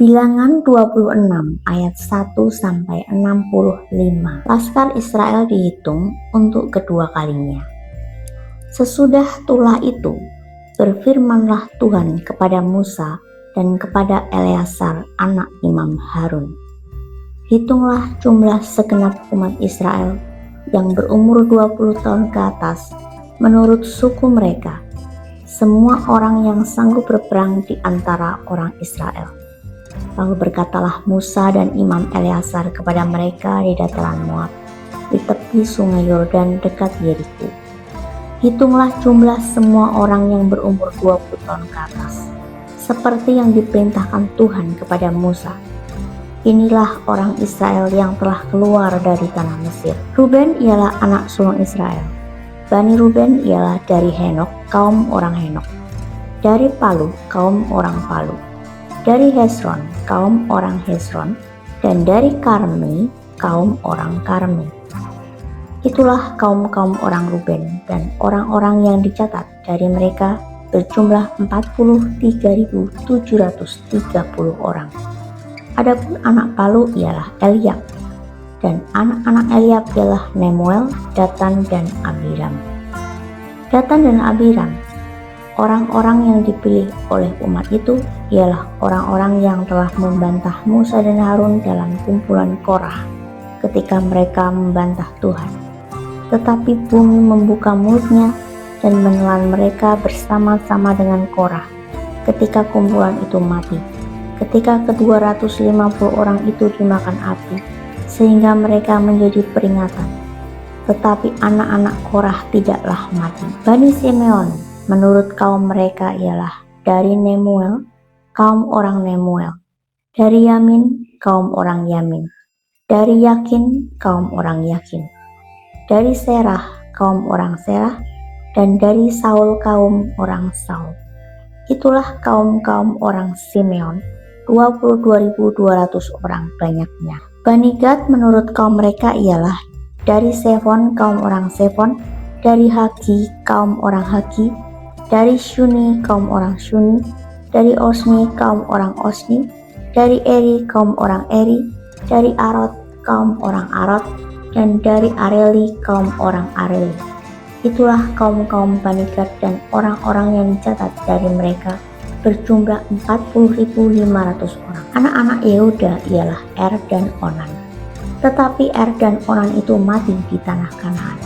Bilangan 26 ayat 1 sampai 65. Laskar Israel dihitung untuk kedua kalinya. Sesudah tulah itu, berfirmanlah Tuhan kepada Musa dan kepada Eleazar anak Imam Harun. Hitunglah jumlah segenap umat Israel yang berumur 20 tahun ke atas menurut suku mereka, semua orang yang sanggup berperang di antara orang Israel. Lalu berkatalah Musa dan Imam Eleazar kepada mereka di dataran Moab, di tepi sungai Yordan dekat Yeriko. Hitunglah jumlah semua orang yang berumur 20 tahun ke atas, seperti yang diperintahkan Tuhan kepada Musa. Inilah orang Israel yang telah keluar dari tanah Mesir. Ruben ialah anak sulung Israel. Bani Ruben ialah dari Henok, kaum orang Henok. Dari Palu, kaum orang Palu. Dari Hesron, kaum orang Hesron, dan dari Karmi, kaum orang Karmi. Itulah kaum-kaum orang Ruben, dan orang-orang yang dicatat dari mereka berjumlah 43.730 orang. Adapun anak Palu ialah Eliab, dan anak-anak Eliab ialah Nemuel, Datan, dan Abiram. Datan dan Abiram, orang-orang yang dipilih oleh umat itu ialah orang-orang yang telah membantah Musa dan Harun dalam kumpulan Korah ketika mereka membantah Tuhan. Tetapi bumi membuka mulutnya dan menelan mereka bersama-sama dengan Korah ketika kumpulan itu mati, ketika ke-250 orang itu dimakan api, sehingga mereka menjadi peringatan. Tetapi anak-anak Korah tidaklah mati. Bani Simeon menurut kaum mereka ialah dari Nemuel, kaum orang Nemuel, dari Yamin, kaum orang Yamin, dari Yakin, kaum orang Yakin, dari Serah, kaum orang Serah, dan dari Saul, kaum orang Saul. Itulah kaum-kaum orang Simeon, 22.200 orang banyaknya. Bani Gad menurut kaum mereka ialah dari Sefon, kaum orang Sefon, dari Hagi, kaum orang Hagi, dari Shuni, kaum orang Shuni, dari Osni, kaum orang Osni, dari Eri, kaum orang Eri, dari Arod, kaum orang Arod, dan dari Areli, kaum orang Areli. Itulah kaum-kaum Bani Gad, dan orang-orang yang dicatat dari mereka berjumlah 40.500 orang. Anak-anak Yehuda ialah Er dan Onan. Tetapi Er dan Onan itu mati di tanah Kanaan.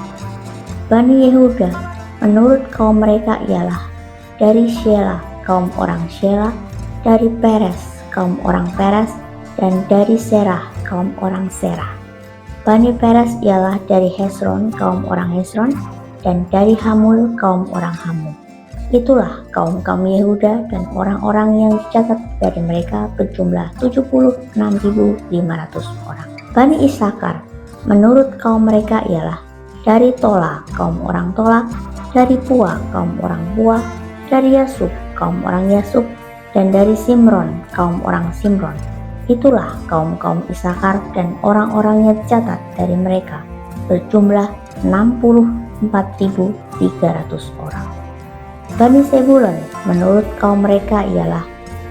Bani Yehuda menurut kaum mereka ialah dari Shelah, kaum orang Shelah, dari Peres, kaum orang Peres, dan dari Serah, kaum orang Serah. Bani Peres ialah dari Hesron, kaum orang Hesron, dan dari Hamul, kaum orang Hamul. Itulah kaum-kaum Yehuda, dan orang-orang yang dicatat dari mereka berjumlah 76.500 orang. Bani Isakar menurut kaum mereka ialah dari Tola, kaum orang Tola, dari Pua, kaum orang Pua, dari Yasub, kaum orang Yasub, dan dari Simron, kaum orang Simron. Itulah kaum-kaum Isakar, dan orang-orang yang dicatat dari mereka berjumlah 64.300 orang. Bani Sebulon menurut kaum mereka ialah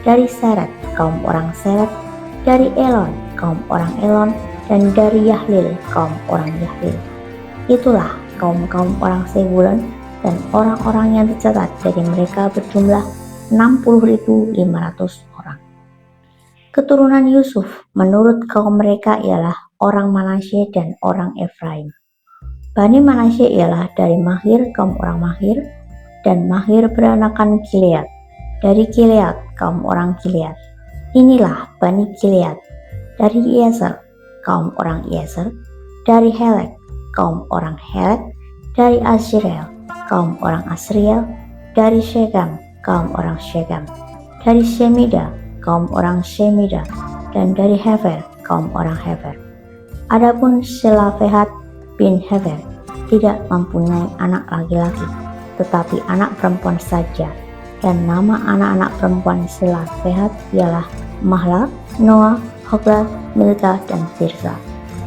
dari Seret, kaum orang Seret, dari Elon, kaum orang Elon, dan dari Yahlil, kaum orang Yahlil. Itulah kaum-kaum orang Sebulon, dan orang-orang yang dicatat dari mereka berjumlah 60.500 orang. Keturunan Yusuf menurut kaum mereka ialah orang Manasye dan orang Efraim. Bani Manasye ialah dari Mahir, kaum orang Mahir, dan Mahir beranakan Gilead. Dari Gilead, kaum orang Gilead. Inilah Bani Gilead. Dari Yeser, kaum orang Yeser. Dari Helek, kaum orang Helek. Dari Asriel, kaum orang Asriel. Dari Shekam, kaum orang Shekam. Dari Shemida, kaum orang Shemida. Dan dari Hefer, kaum orang Hefer. Adapun Selafehat bin Hefer tidak mempunyai anak laki-laki, tetapi anak perempuan saja, dan nama anak-anak perempuan Selafehat ialah Mahla, Noah, Hogla, Milka, dan Tirza.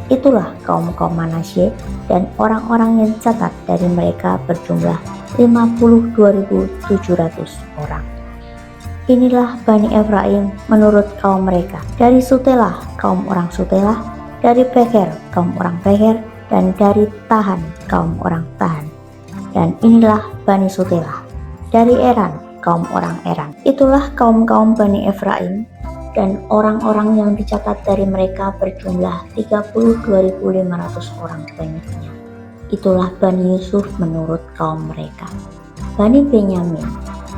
Itulah kaum-kaum Manasye, dan orang-orang yang dicatat dari mereka berjumlah 52.700 orang. Inilah Bani Efraim menurut kaum mereka. Dari Sutelah, kaum orang Sutelah. Dari Beker, kaum orang Beker. Dan dari Tahan, kaum orang Tahan. Dan inilah Bani Sutelah. Dari Eran, kaum orang Eran. Itulah kaum-kaum Bani Efraim, dan orang-orang yang dicatat dari mereka berjumlah 32.500 orang banyaknya. Itulah Bani Yusuf menurut kaum mereka. Bani Benyamin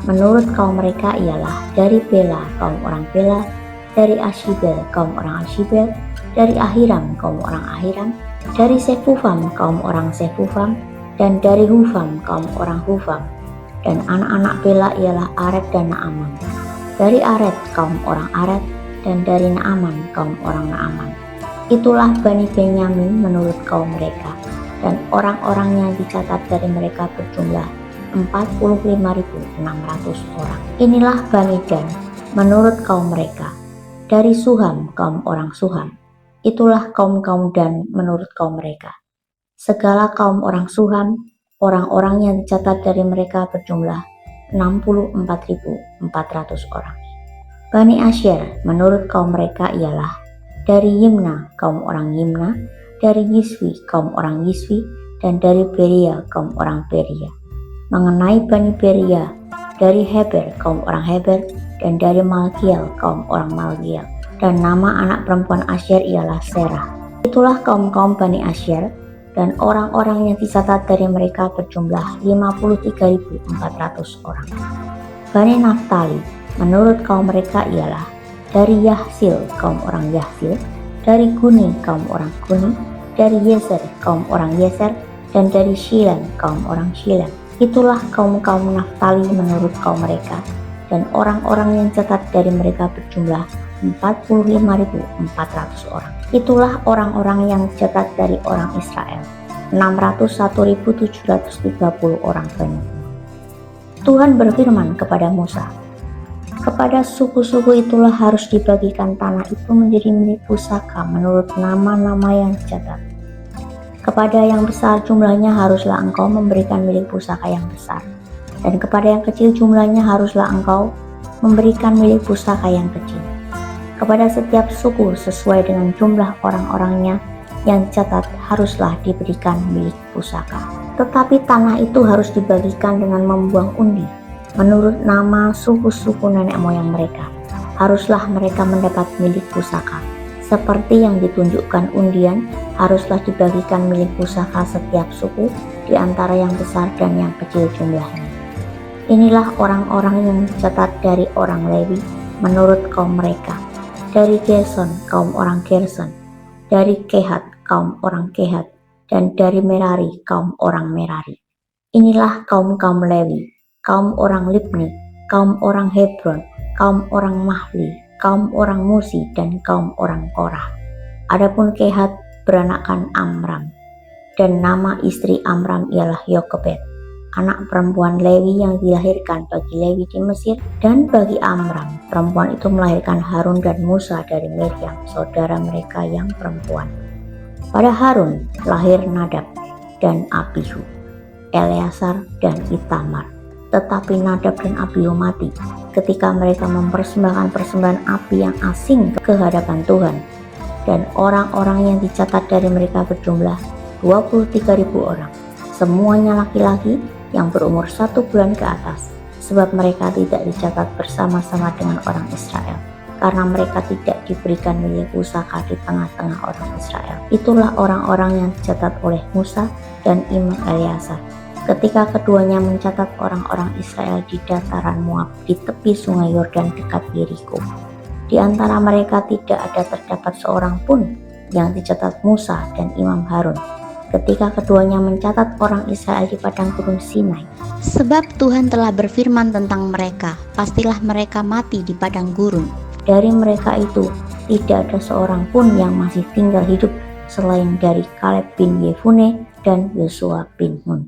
menurut kaum mereka ialah dari Bela, kaum orang Bela. Dari Ashibel, kaum orang Ashibel. Dari Ahiram, kaum orang Ahiram. Dari Sefufam, kaum orang Sefufam. Dan dari Hufam, kaum orang Hufam. Dan anak-anak Bela ialah Aret dan Naaman. Dari Aret, kaum orang Aret. Dan dari Naaman, kaum orang Naaman. Itulah Bani Benyamin menurut kaum mereka, dan orang-orang yang dicatat dari mereka berjumlah 45.600 orang. Inilah Bani Dan menurut kaum mereka. Dari Suham, kaum orang Suham. Itulah kaum-kaum Dan menurut kaum mereka. Segala kaum orang Suham, orang-orang yang dicatat dari mereka berjumlah 64.400 orang. Bani Asyer menurut kaum mereka ialah dari Yimna, kaum orang Yimna. Dari Yiswi, kaum orang Yiswi. Dan dari Beria, kaum orang Beria. Mengenai Bani Beria, dari Heber, kaum orang Heber. Dan dari Malkiel, kaum orang Malkiel. Dan nama anak perempuan Asyer ialah Serah. Itulah kaum-kaum Bani Asyer, dan orang-orang yang dicatat dari mereka berjumlah 53.400 orang. Bani Naftali menurut kaum mereka ialah dari Yahsil, kaum orang Yahsil. Dari Guni, kaum orang Guni. Dari Yeser, kaum orang Yeser. Dan dari Shilem, kaum orang Shilem. Itulah kaum-kaum Naftali menurut kaum mereka, dan orang-orang yang dicatat dari mereka berjumlah 45.400 orang. Itulah orang-orang yang dicatat dari orang Israel, 601.730 orang banyaknya. Tuhan berfirman kepada Musa, kepada suku-suku itulah harus dibagikan tanah itu menjadi milik pusaka menurut nama-nama yang dicatat. Kepada yang besar jumlahnya haruslah engkau memberikan milik pusaka yang besar, dan kepada yang kecil jumlahnya haruslah engkau memberikan milik pusaka yang kecil. Kepada setiap suku sesuai dengan jumlah orang-orangnya yang dicatat haruslah diberikan milik pusaka. Tetapi tanah itu harus dibagikan dengan membuang undi menurut nama suku-suku nenek moyang mereka. Haruslah mereka mendapat milik pusaka. Seperti yang ditunjukkan undian, haruslah dibagikan milik pusaka setiap suku di antara yang besar dan yang kecil jumlahnya. Inilah orang-orang yang dicatat dari orang Lewi menurut kaum mereka. Dari Gerson, kaum orang Gerson. Dari Kehat, kaum orang Kehat. Dan dari Merari, kaum orang Merari. Inilah kaum-kaum Lewi, kaum orang Libni, kaum orang Hebron, kaum orang Mahli, kaum orang Musi, dan kaum orang Korah. Adapun Kehat beranakan Amram, dan nama istri Amram ialah Yokebed, anak perempuan Lewi yang dilahirkan bagi Lewi di Mesir. Dan bagi Amram, perempuan itu melahirkan Harun dan Musa dari Miriam, saudara mereka yang perempuan. Pada Harun lahir Nadab dan Abihu, Eleazar dan Itamar. Tetapi Nadab dan Abihu mati ketika mereka mempersembahkan persembahan api yang asing ke hadapan Tuhan. Dan orang-orang yang dicatat dari mereka berjumlah 23.000 orang, semuanya laki-laki yang berumur 1 bulan ke atas, sebab mereka tidak dicatat bersama-sama dengan orang Israel, karena mereka tidak diberikan milik pusaka di tengah-tengah orang Israel. Itulah orang-orang yang dicatat oleh Musa dan Imam Eleazar ketika keduanya mencatat orang-orang Israel di dataran Moab di tepi sungai Yordan dekat Yeriko. Di antara mereka tidak ada terdapat seorang pun yang dicatat Musa dan Imam Harun ketika keduanya mencatat orang Israel di padang gurun Sinai. Sebab Tuhan telah berfirman tentang mereka, pastilah mereka mati di padang gurun. Dari mereka itu tidak ada seorang pun yang masih tinggal hidup selain dari Kaleb bin Yefune dan Yosua bin Nun.